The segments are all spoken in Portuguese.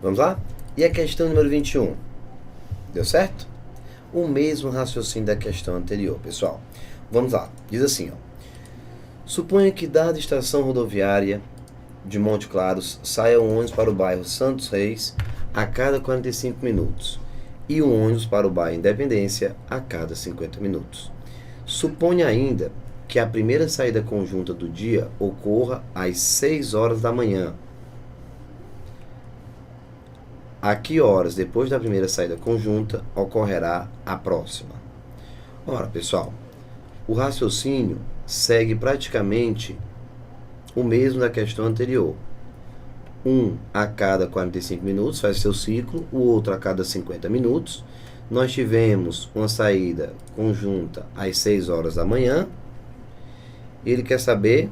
Vamos lá? E a questão número 21? Deu certo? O mesmo raciocínio da questão anterior, pessoal. Vamos lá. Diz assim, ó. Suponha que dada estação rodoviária de Monte Claros saia um ônibus para o bairro Santos Reis a cada 45 minutos e um ônibus para o bairro Independência a cada 50 minutos. Suponha ainda que a primeira saída conjunta do dia ocorra às 6 horas da manhã. A que horas depois da primeira saída conjunta ocorrerá a próxima? Ora, pessoal, o raciocínio segue praticamente o mesmo da questão anterior. Um a cada 45 minutos faz seu ciclo, o outro a cada 50 minutos. Nós tivemos uma saída conjunta às 6 horas da manhã. Ele quer saber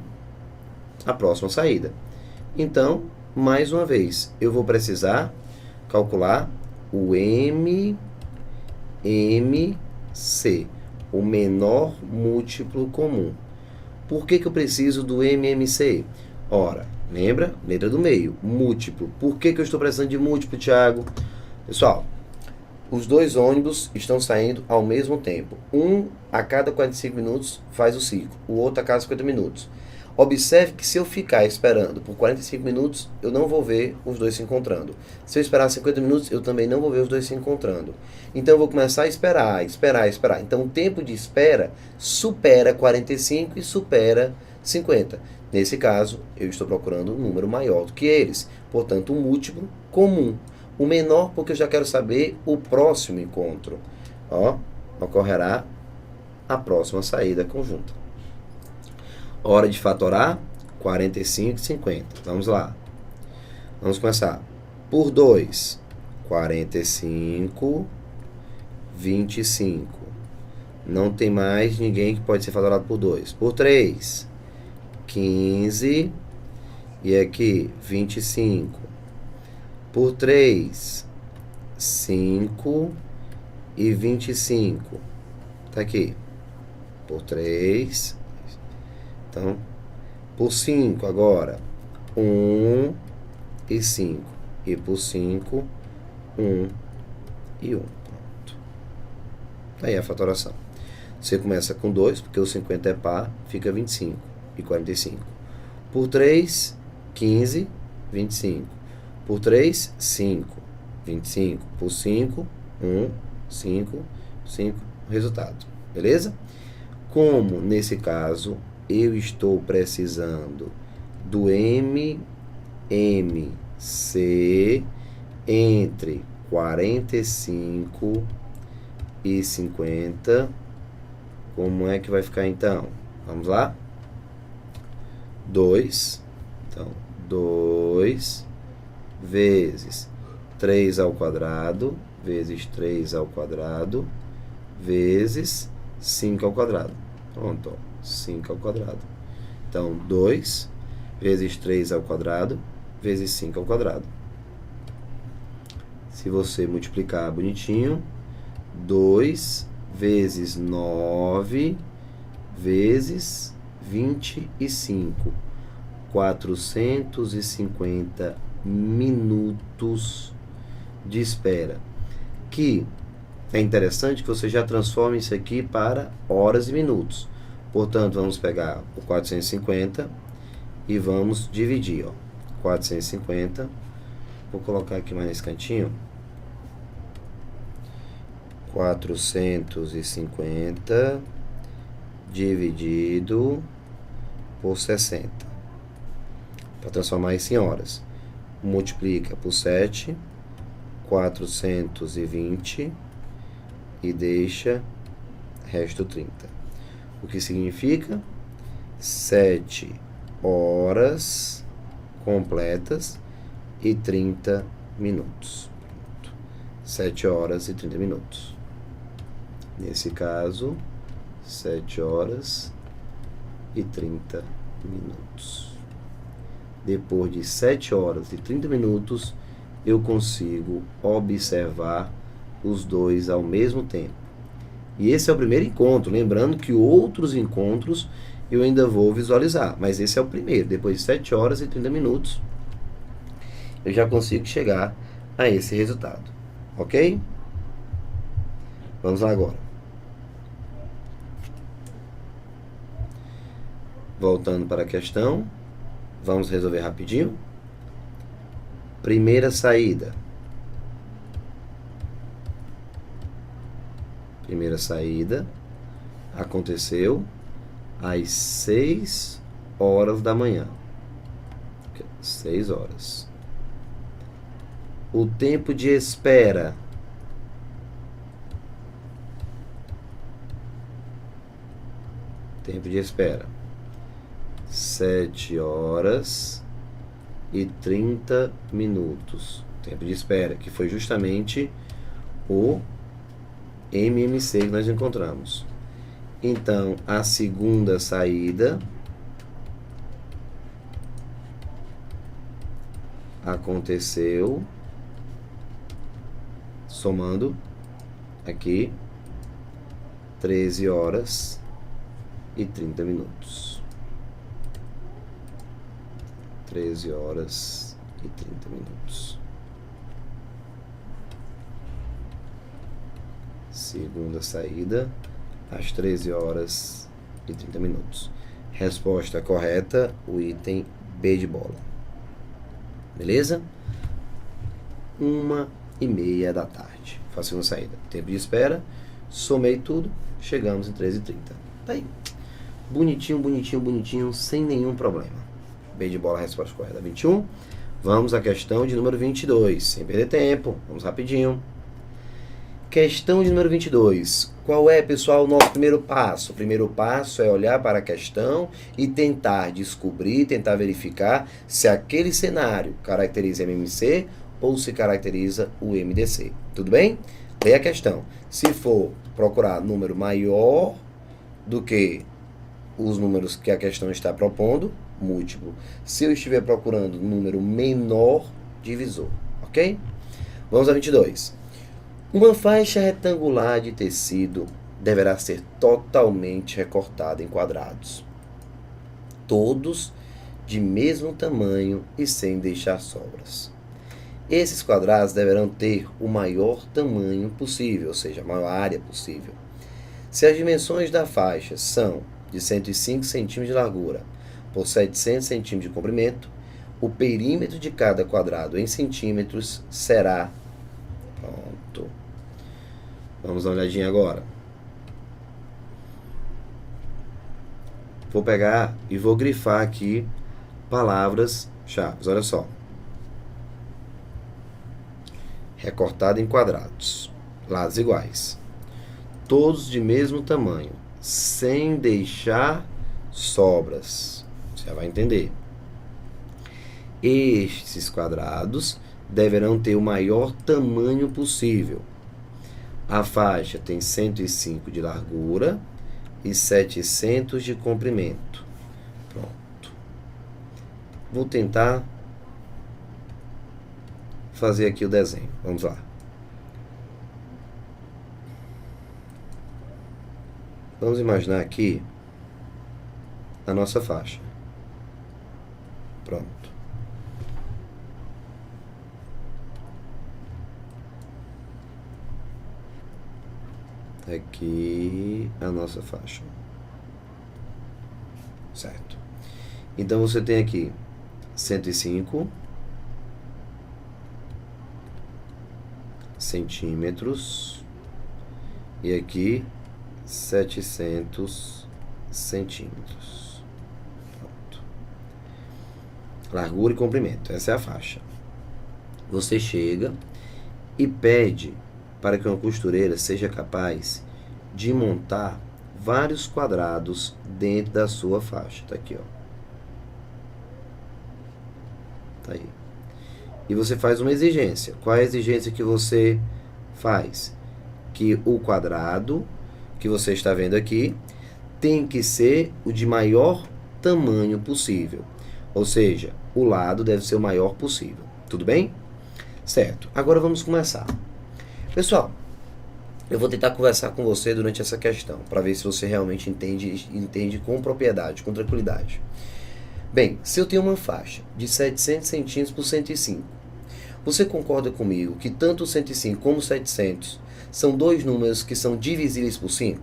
a próxima saída. Então, mais uma vez, eu vou precisar calcular o MMC, o menor múltiplo comum. Por que eu preciso do MMC? Ora, lembra? Letra do meio, múltiplo. Por que eu estou precisando de múltiplo, Thiago? Pessoal, os dois ônibus estão saindo ao mesmo tempo. Um a cada 45 minutos faz o ciclo, o outro a cada 50 minutos. Observe que se eu ficar esperando por 45 minutos, eu não vou ver os dois se encontrando. Se eu esperar 50 minutos, eu também não vou ver os dois se encontrando. Então eu vou começar a esperar. Então o tempo de espera supera 45 e supera 50. Nesse caso, eu estou procurando um número maior do que eles. Portanto, um múltiplo comum. O menor porque eu já quero saber o próximo encontro. Ocorrerá a próxima saída conjunta. Hora de fatorar, 45 e 50. Vamos lá. Vamos começar. Por 2, 45, 25. Não tem mais ninguém que pode ser fatorado por 2. Por 3, 15. E aqui, 25. Por 3, 5 e 25. Tá aqui. Por 3. Então, por 5 agora, 1 e 5. E por 5, 1 e 1. Pronto. Aí a fatoração. Você começa com 2, porque o 50 é par, fica 25 e 45. Por 3, 15, 25. Por 3, 5, 25. Por 5, 1, 5, 5. Resultado. Beleza? Como, nesse caso, eu estou precisando do MMC entre 45 e 50. Como é que vai ficar então? Vamos lá? 2. Então, 2 vezes 3 ao quadrado, vezes 3 ao quadrado, vezes 5 ao quadrado. Pronto, ó. 5 ao quadrado. Então, 2 vezes 3 ao quadrado, vezes 5 ao quadrado. Se você multiplicar bonitinho, 2 vezes 9 vezes 25. 450 minutos de espera. Que é interessante que você já transforme isso aqui para horas e minutos. Portanto, vamos pegar o 450 e vamos dividir. 450, vou colocar aqui mais nesse cantinho. 450 dividido por 60. Para transformar isso em horas. Multiplica por 7, 420 e deixa resto 30. O que significa 7 horas completas e 30 minutos. Pronto. 7 horas e 30 minutos. Nesse caso, 7 horas e 30 minutos. Depois de 7 horas e 30 minutos, eu consigo observar os dois ao mesmo tempo. E esse é o primeiro encontro, lembrando que outros encontros eu ainda vou visualizar, mas esse é o primeiro. Depois de 7 horas e 30 minutos, eu já consigo chegar a esse resultado. Ok? Vamos lá agora. Voltando para a questão, vamos resolver rapidinho. Primeira saída. Primeira saída aconteceu às 6 horas da manhã. 6 horas. O tempo de espera. Tempo de espera. 7 horas e 30 minutos. Tempo de espera, que foi justamente o MMC que nós encontramos. Então, a segunda saída aconteceu, somando aqui, 13 horas e 30 minutos. 13 horas e 30 minutos. Segunda saída, às 13 horas e 30 minutos. Resposta correta, o item B de bola. Beleza? 1h30 da tarde. Faço a segunda saída. Tempo de espera, somei tudo, chegamos em 13h30. Tá aí. Bonitinho, bonitinho, bonitinho, sem nenhum problema. B de bola, a resposta correta, 21. Vamos à questão de número 22, sem perder tempo, vamos rapidinho. Questão de número 22. Qual é, pessoal, o nosso primeiro passo? O primeiro passo é olhar para a questão e tentar descobrir, tentar verificar se aquele cenário caracteriza MMC ou se caracteriza o MDC. Tudo bem? Leia a questão. Se for procurar número maior do que os números que a questão está propondo, múltiplo. Se eu estiver procurando número menor, divisor. Ok? Vamos a 22. Uma faixa retangular de tecido deverá ser totalmente recortada em quadrados, todos de mesmo tamanho e sem deixar sobras. Esses quadrados deverão ter o maior tamanho possível, ou seja, a maior área possível. Se as dimensões da faixa são de 105 centímetros de largura por 700 centímetros de comprimento, o perímetro de cada quadrado em centímetros será... Pronto. Vamos dar uma olhadinha agora. Vou pegar e vou grifar aqui palavras-chave. Olha só. Recortado em quadrados. Lados iguais. Todos de mesmo tamanho. Sem deixar sobras. Você vai entender. Estes quadrados deverão ter o maior tamanho possível. A faixa tem 105 de largura e 700 de comprimento. Pronto. Vou tentar fazer aqui o desenho. Vamos lá. Vamos imaginar aqui a nossa faixa. Pronto. Aqui a nossa faixa. Certo. Então você tem aqui 105 centímetros e aqui 700 centímetros. Pronto. Largura e comprimento. Essa é a faixa. Você chega e pede para que uma costureira seja capaz de montar vários quadrados dentro da sua faixa. Tá aqui, ó. Tá aí. E você faz uma exigência. Qual é a exigência que você faz? Que o quadrado que você está vendo aqui tem que ser o de maior tamanho possível. Ou seja, o lado deve ser o maior possível. Tudo bem? Certo. Agora vamos começar. Pessoal, eu vou tentar conversar com você durante essa questão, para ver se você realmente entende com propriedade, com tranquilidade. Bem, se eu tenho uma faixa de 700 centímetros por 105, Você concorda comigo que tanto o 105 como o 700 são dois números que são divisíveis por 5?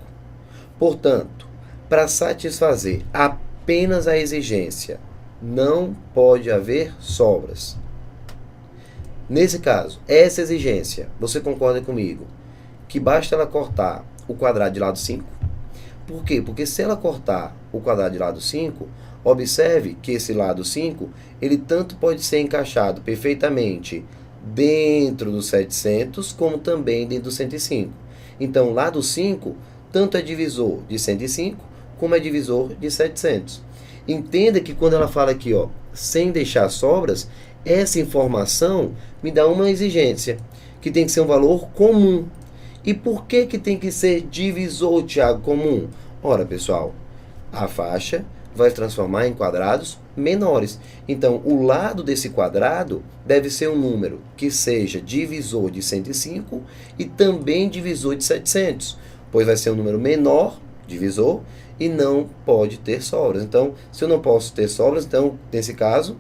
Portanto, para satisfazer apenas a exigência, não pode haver sobras. Nesse caso, essa exigência, você concorda comigo que basta ela cortar o quadrado de lado 5? Por quê? Porque se ela cortar o quadrado de lado 5, observe que esse lado 5, ele tanto pode ser encaixado perfeitamente dentro do 700, como também dentro do 105. Então, lado 5, tanto é divisor de 105, como é divisor de 700. Entenda que quando ela fala aqui, ó, sem deixar sobras, essa informação me dá uma exigência, que tem que ser um valor comum. E por que tem que ser divisor, Tiago, comum? Ora, pessoal, a faixa vai se transformar em quadrados menores. Então, o lado desse quadrado deve ser um número que seja divisor de 105 e também divisor de 700, pois vai ser um número menor, divisor, e não pode ter sobras. Então, se eu não posso ter sobras, então, nesse caso,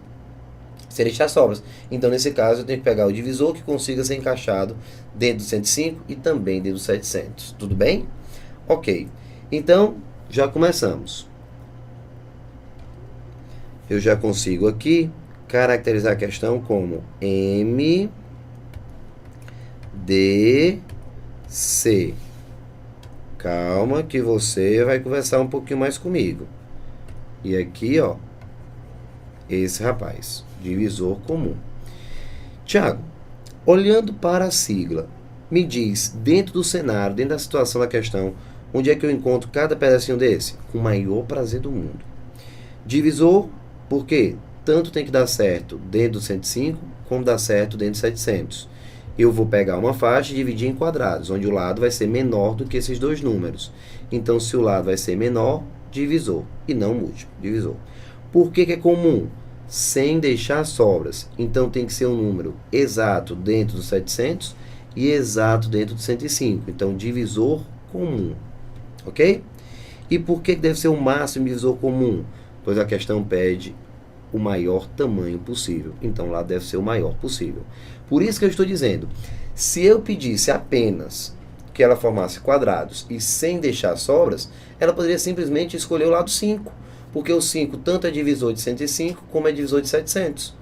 se deixar sobras. Então, nesse caso, eu tenho que pegar o divisor que consiga ser encaixado dentro do 105 e também dentro do 700. Tudo bem? Ok. Então, já começamos. Eu já consigo aqui caracterizar a questão como M, D, C. Calma que você vai conversar um pouquinho mais comigo. E aqui, ó, esse rapaz, divisor comum. Tiago, olhando para a sigla, me diz, dentro do cenário, dentro da situação da questão, onde é que eu encontro cada pedacinho desse? Com o maior prazer do mundo. Divisor, por quê? Tanto tem que dar certo dentro do 105, como dar certo dentro do 700. Eu vou pegar uma faixa e dividir em quadrados, onde o lado vai ser menor do que esses dois números. Então, se o lado vai ser menor, divisor, e não múltiplo, divisor. Por que é comum? Sem deixar sobras. Então, tem que ser um número exato dentro do 700 e exato dentro do 105. Então, divisor comum. Ok? E por que deve ser o máximo divisor comum? Pois a questão pede o maior tamanho possível. Então, lá deve ser o maior possível. Por isso que eu estou dizendo, se eu pedisse apenas que ela formasse quadrados e sem deixar sobras, ela poderia simplesmente escolher o lado 5, porque o 5 tanto é divisor de 105 como é divisor de 700.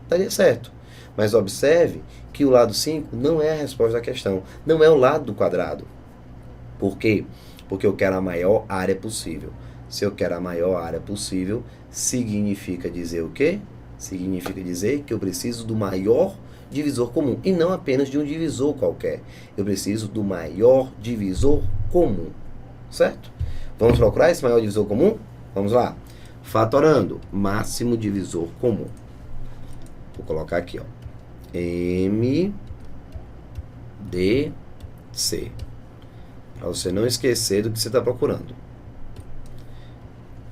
Daria certo. Mas observe que o lado 5 não é a resposta da questão, não é o lado do quadrado. Por quê? Porque eu quero a maior área possível. Se eu quero a maior área possível, significa dizer o quê? Significa dizer que eu preciso do maior divisor comum, e não apenas de um divisor qualquer. Eu preciso do maior divisor comum, certo? Vamos procurar esse maior divisor comum? Vamos lá. Fatorando, máximo divisor comum. Vou colocar aqui, ó. M, D, C. Para você não esquecer do que você está procurando.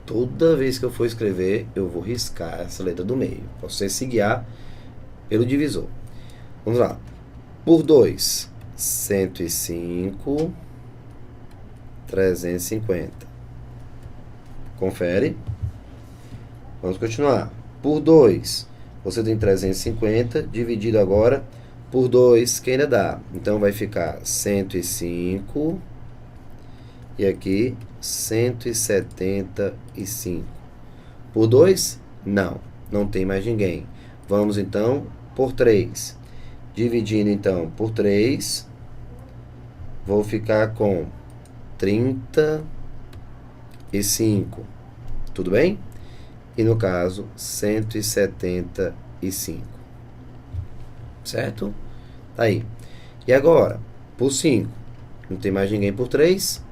Toda vez que eu for escrever, eu vou riscar essa letra do meio, para você se guiar pelo divisor. Vamos lá. Por 2, 105, 350. Confere. Vamos continuar. Por 2, você tem 350, dividido agora por 2, que ainda dá. Então, vai ficar 105 e aqui 175. Por 2? Não, não tem mais ninguém. Vamos, então, por 3. Dividindo, então, por 3, vou ficar com 35. Tudo bem? E, no caso, 175. Certo? Tá aí. E agora, por 5. Não tem mais ninguém por 3.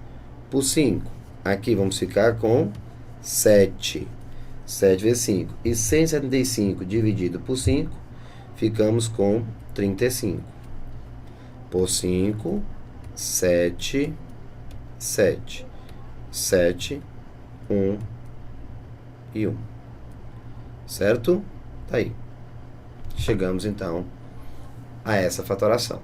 Por 5. Aqui vamos ficar com 7. 7 vezes 5. E 175 dividido por 5, ficamos com 35. Por 5, 7, 7. 7, 1 e 1. Certo? Tá aí. Chegamos, então, a essa fatoração.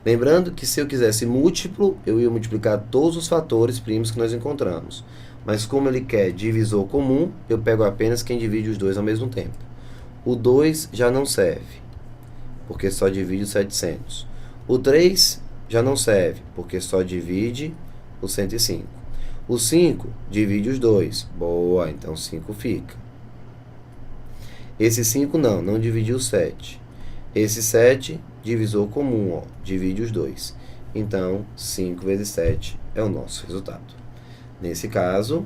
Lembrando que se eu quisesse múltiplo, eu ia multiplicar todos os fatores primos que nós encontramos. Mas como ele quer divisor comum, eu pego apenas quem divide os dois ao mesmo tempo. O 2 já não serve. porque só divide o 700. O 3 já não serve, porque só divide o 105. O 5 divide os dois. Boa, então 5 fica. Esse 5 não dividiu o 7. Esse 7, divisor comum, ó, divide os dois. Então, 5 vezes 7 é o nosso resultado. Nesse caso,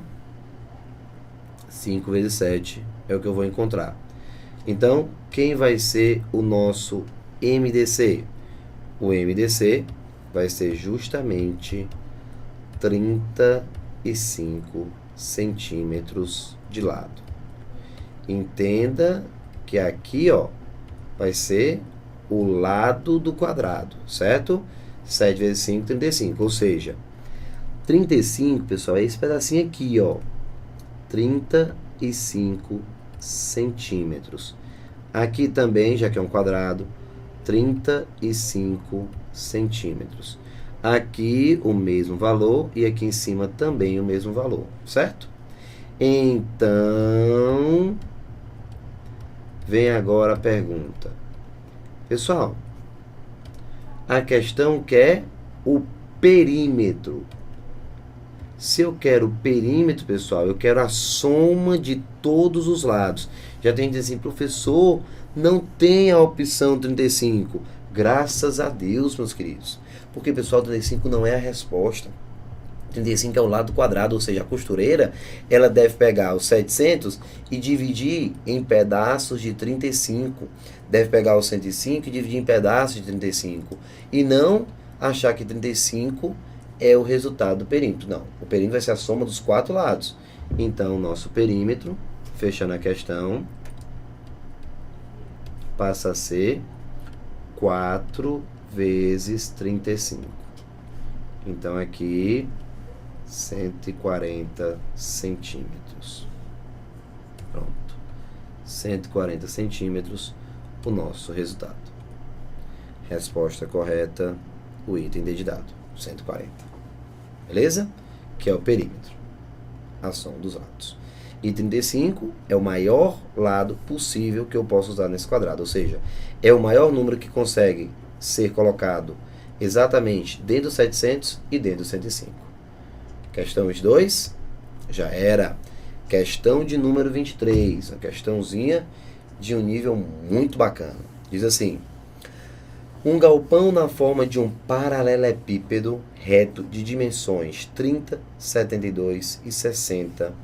5 vezes 7 é o que eu vou encontrar. Então, quem vai ser o nosso MDC? O MDC vai ser justamente 35 centímetros de lado. Entenda que aqui, ó, vai ser o lado do quadrado, certo? 7 vezes 5, 35. Ou seja, 35, pessoal, é esse pedacinho aqui, ó. 35 centímetros. Aqui também, já que é um quadrado, 35 centímetros. Aqui o mesmo valor e aqui em cima também o mesmo valor, certo? Então, vem agora a pergunta. Pessoal, a questão quer o perímetro. Se eu quero o perímetro, pessoal, eu quero a soma de todos os lados. Já tem que dizer assim, professor, não tem a opção 35. Graças a Deus, meus queridos. Porque, pessoal, 35 não é a resposta. 35 é o lado quadrado, ou seja, a costureira, ela deve pegar os 700 e dividir em pedaços de 35. Deve pegar os 105 e dividir em pedaços de 35. E não achar que 35 é o resultado do perímetro. Não, o perímetro vai ser a soma dos 4 lados. Então, o nosso perímetro, fechando a questão, passa a ser 4 vezes 35. Então, aqui, 140 centímetros. Pronto. 140 centímetros, o nosso resultado. Resposta correta, o item D de dado, 140. Beleza? Que é o perímetro. A soma dos lados. E 35 é o maior lado possível que eu posso usar nesse quadrado. Ou seja, é o maior número que consegue ser colocado exatamente dentro dos 700 e dentro dos 105. Questão 22, já era. Questão de número 23, uma questãozinha de um nível muito bacana. Diz assim: um galpão na forma de um paralelepípedo reto de dimensões 30, 72 e 60,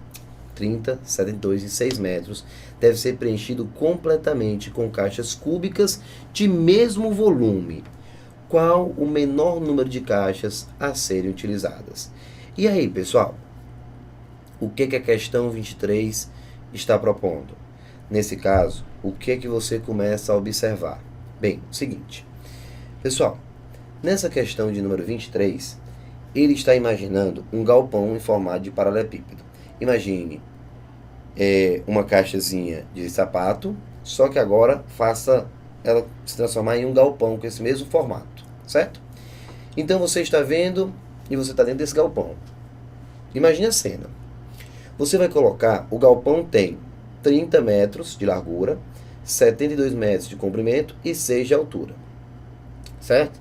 30, 72 e 6 metros, deve ser preenchido completamente com caixas cúbicas de mesmo volume. Qual o menor número de caixas a serem utilizadas? E aí, pessoal, o que a questão 23 está propondo? Nesse caso, o que você começa a observar? Bem, o seguinte, pessoal, nessa questão de número 23, ele está imaginando um galpão em formato de paralelepípedo. Imagine uma caixazinha de sapato, só que agora faça ela se transformar em um galpão com esse mesmo formato, certo? Então você está vendo e você está dentro desse galpão. Imagine a cena. Você vai colocar, o galpão tem 30 metros de largura, 72 metros de comprimento e 6 de altura, certo?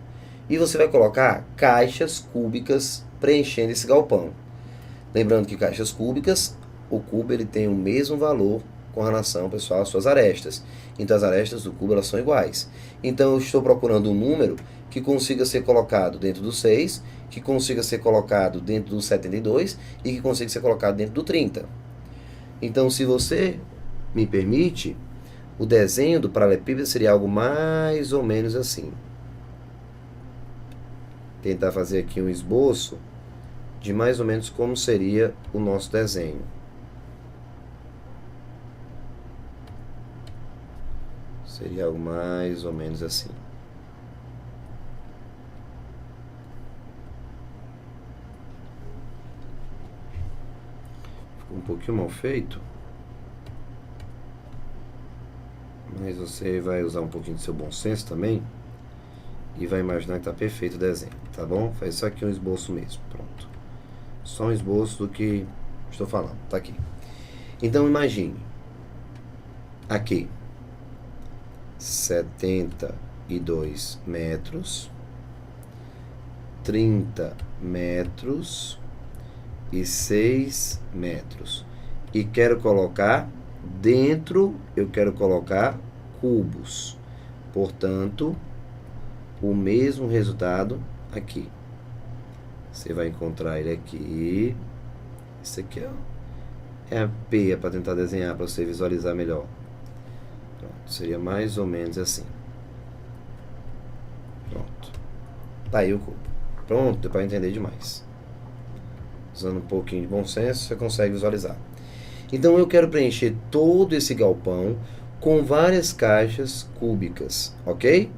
E você vai colocar caixas cúbicas preenchendo esse galpão. Lembrando que caixas cúbicas, o cubo ele tem o mesmo valor com relação, pessoal, às suas arestas. Então as arestas do cubo elas são iguais. Então eu estou procurando um número que consiga ser colocado dentro do 6, que consiga ser colocado dentro do 72 e que consiga ser colocado dentro do 30. Então, se você me permite, o desenho do paralelepípedo seria algo mais ou menos assim. Tentar fazer aqui um esboço de mais ou menos como seria o nosso desenho. Seria algo mais ou menos assim. Ficou um pouquinho mal feito, mas você vai usar um pouquinho do seu bom senso também e vai imaginar que está perfeito o desenho, tá bom? Faz só aqui um esboço mesmo, pronto. Só um esboço do que estou falando, tá aqui. Então imagine aqui 72 32 metros, 30 metros e 6 metros. E quero colocar dentro, eu quero colocar cubos. Portanto, o mesmo resultado aqui. Você vai encontrar ele aqui. Isso aqui é a peia para tentar desenhar, para você visualizar melhor. Pronto, seria mais ou menos assim. Pronto. Tá aí o cubo. Pronto, deu para entender demais. Usando um pouquinho de bom senso, você consegue visualizar. Então eu quero preencher todo esse galpão com várias caixas cúbicas, ok?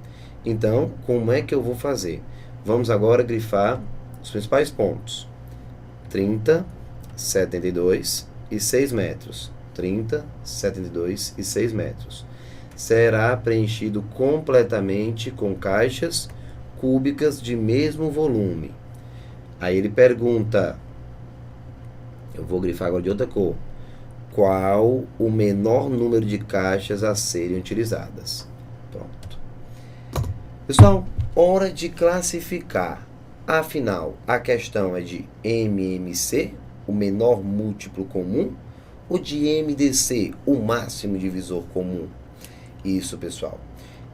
Então, como é que eu vou fazer? Vamos agora grifar os principais pontos. 30, 72 e 6 metros. 30, 72 e 6 metros. Será preenchido completamente com caixas cúbicas de mesmo volume. Aí ele pergunta, eu vou grifar agora de outra cor, qual o menor número de caixas a serem utilizadas. Pronto. Pessoal, hora de classificar. Afinal, a questão é de MMC, o menor múltiplo comum, ou de MDC, o máximo divisor comum? Isso, pessoal.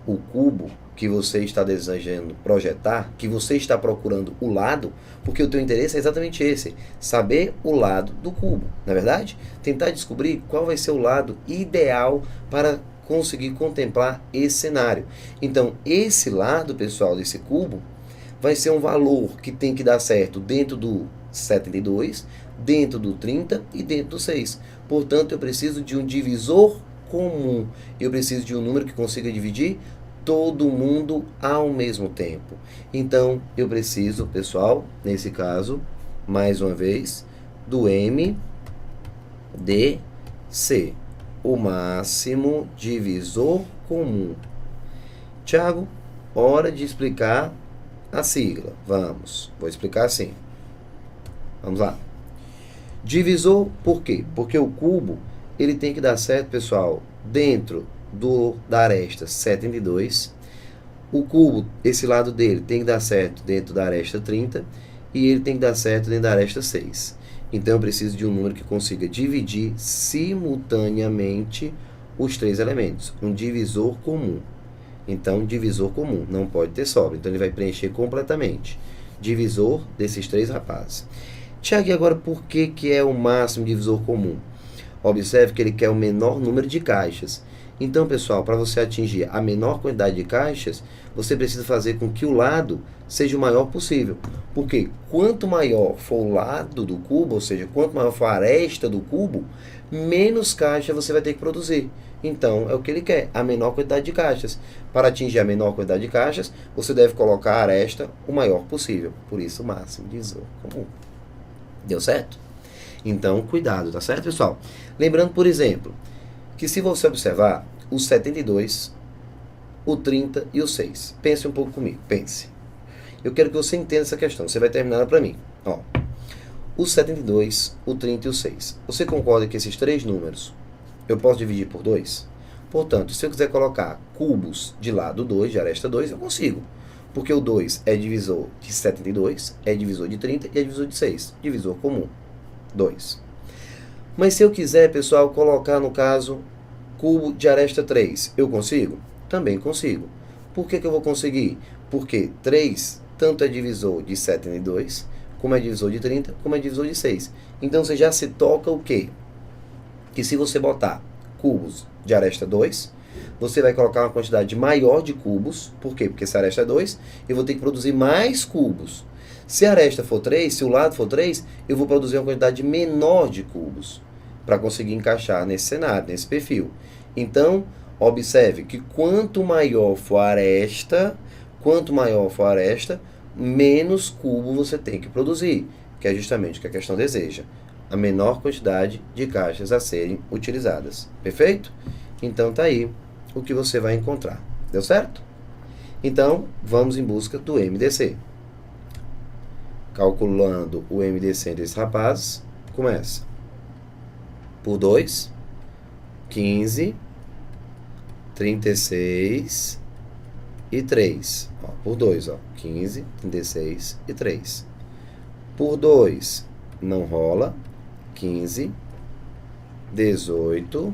O cubo que você está desejando projetar, que você está procurando o lado, porque o teu interesse é exatamente esse, saber o lado do cubo, não é verdade? Tentar descobrir qual vai ser o lado ideal para conseguir contemplar esse cenário. Então, esse lado, pessoal, desse cubo, vai ser um valor que tem que dar certo dentro do 72, dentro do 30 e dentro do 6. Portanto, eu preciso de um divisor comum. Eu preciso de um número que consiga dividir todo mundo ao mesmo tempo. Então, eu preciso, pessoal, nesse caso, mais uma vez, do MDC, o máximo divisor comum. Tiago, hora de explicar a sigla. Vou explicar assim. Vamos lá. Divisor, por quê? Porque o cubo, ele tem que dar certo, pessoal, dentro da aresta 72. O cubo, esse lado dele, tem que dar certo dentro da aresta 30. E ele tem que dar certo dentro da aresta 6. Então, eu preciso de um número que consiga dividir simultaneamente os três elementos. Um divisor comum. Então, divisor comum, não pode ter sobra. Então, ele vai preencher completamente. Divisor desses três rapazes. Tiago, e agora por que é o máximo divisor comum? Observe que ele quer o menor número de caixas. Então, pessoal, para você atingir a menor quantidade de caixas, você precisa fazer com que o lado seja o maior possível. Porque quanto maior for o lado do cubo, ou seja, quanto maior for a aresta do cubo, menos caixa você vai ter que produzir. Então, é o que ele quer, a menor quantidade de caixas. Para atingir a menor quantidade de caixas, você deve colocar a aresta o maior possível. Por isso, o máximo divisor comum. Deu certo? Então, cuidado, tá certo, pessoal? Lembrando, por exemplo, que se você observar o 72, o 30 e o 6. Pense um pouco comigo, pense. Eu quero que você entenda essa questão. Você vai terminar para mim. Ó, o 72, o 30 e o 6. Você concorda que esses três números eu posso dividir por 2? Portanto, se eu quiser colocar cubos de lado 2, de aresta 2, eu consigo. Porque o 2 é divisor de 72, é divisor de 30 e é divisor de 6. Divisor comum, 2. Mas se eu quiser, pessoal, colocar, no caso, cubo de aresta 3, eu consigo? Também consigo. Por que eu vou conseguir? Porque 3 tanto é divisor de 72, como é divisor de 30, como é divisor de 6. Então, você já se toca o quê? Que se você botar cubos de aresta 2, você vai colocar uma quantidade maior de cubos. Por quê? Porque se a aresta é 2, eu vou ter que produzir mais cubos. Se a aresta for 3, se o lado for 3, eu vou produzir uma quantidade menor de cubos para conseguir encaixar nesse cenário, nesse perfil. Então, observe que quanto maior for a aresta, menos cubo você tem que produzir, que é justamente o que a questão deseja. A menor quantidade de caixas a serem utilizadas. Perfeito? Então, tá aí o que você vai encontrar. Deu certo? Então, vamos em busca do MDC. Calculando o MDC desses rapazes, começa por 2, 15, 36 e 3. Ó, por 2, ó, 15, 36 e 3. Por 2, não rola, 15, 18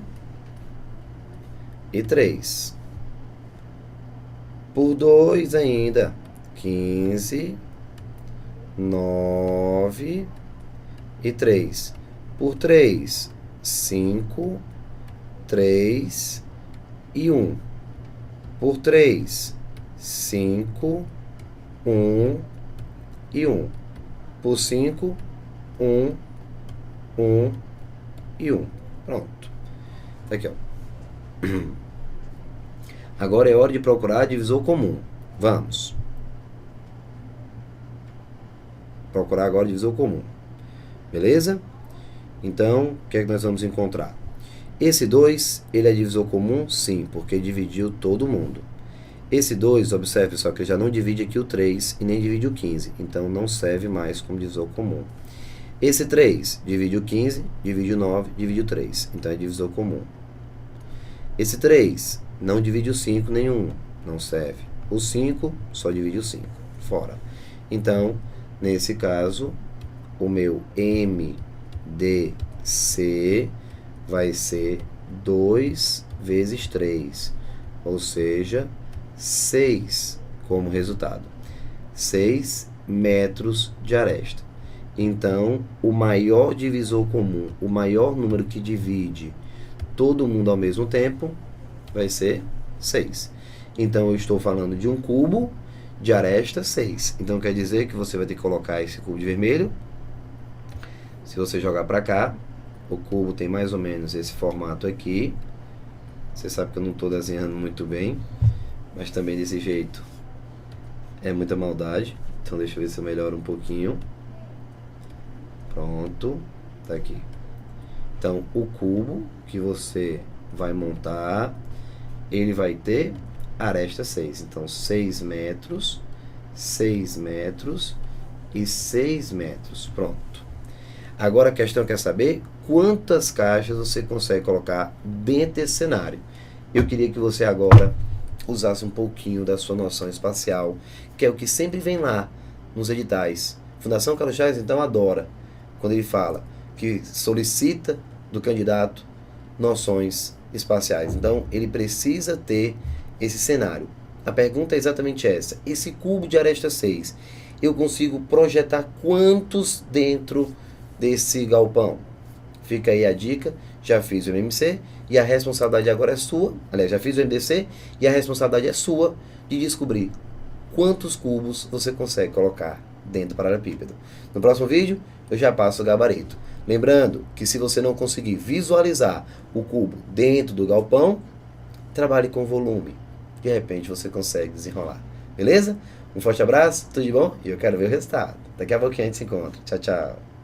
e 3. Por 2 ainda, 15, 9 e 3. Por 3, 5, 3 e 1. Por 3, 5, 1 e 1. Por 5, 1, 1 e 1. Pronto. Tá aqui, ó. Agora é hora de procurar divisor comum. Vamos. Procurar agora divisor comum. Beleza? Então, o que é que nós vamos encontrar? Esse 2, ele é divisor comum? Sim, porque dividiu todo mundo. Esse 2, observe pessoal, que já não divide aqui o 3 e nem divide o 15. Então, não serve mais como divisor comum. Esse 3 divide o 15, divide o 9, divide o 3. Então, é divisor comum. Esse 3 não divide o 5 nem o 1. Não serve. O 5 só divide o 5. Fora. Então, nesse caso, o meu MDC vai ser 2 vezes 3. Ou seja, 6 como resultado. 6 metros de aresta. Então, o maior divisor comum, o maior número que divide todo mundo ao mesmo tempo, vai ser 6. Então, eu estou falando de um cubo de aresta 6. Então, quer dizer que você vai ter que colocar esse cubo de vermelho. Se você jogar para cá, o cubo tem mais ou menos esse formato aqui. Você sabe que eu não estou desenhando muito bem, mas também desse jeito é muita maldade. Então, deixa eu ver se eu melhoro um pouquinho. Pronto, tá aqui. Então, o cubo que você vai montar, ele vai ter aresta 6. Então, 6 metros, 6 metros e 6 metros. Pronto. Agora a questão quer saber quantas caixas você consegue colocar dentro desse cenário. Eu queria que você agora usasse um pouquinho da sua noção espacial, que é o que sempre vem lá nos editais. Fundação Carlos Chagas, então, adora quando ele fala que solicita do candidato noções espaciais. Então, ele precisa ter esse cenário. A pergunta é exatamente essa. Esse cubo de aresta 6, eu consigo projetar quantos dentro desse galpão? Fica aí a dica. Já fiz o MMC e a responsabilidade agora é sua. Aliás, já fiz o MDC e a responsabilidade é sua de descobrir quantos cubos você consegue colocar dentro do paralelepípedo. No próximo vídeo, eu já passo o gabarito. Lembrando que se você não conseguir visualizar o cubo dentro do galpão, trabalhe com volume. De repente você consegue desenrolar. Beleza? Um forte abraço, tudo de bom? E eu quero ver o resultado. Daqui a pouquinho a gente se encontra. Tchau, tchau.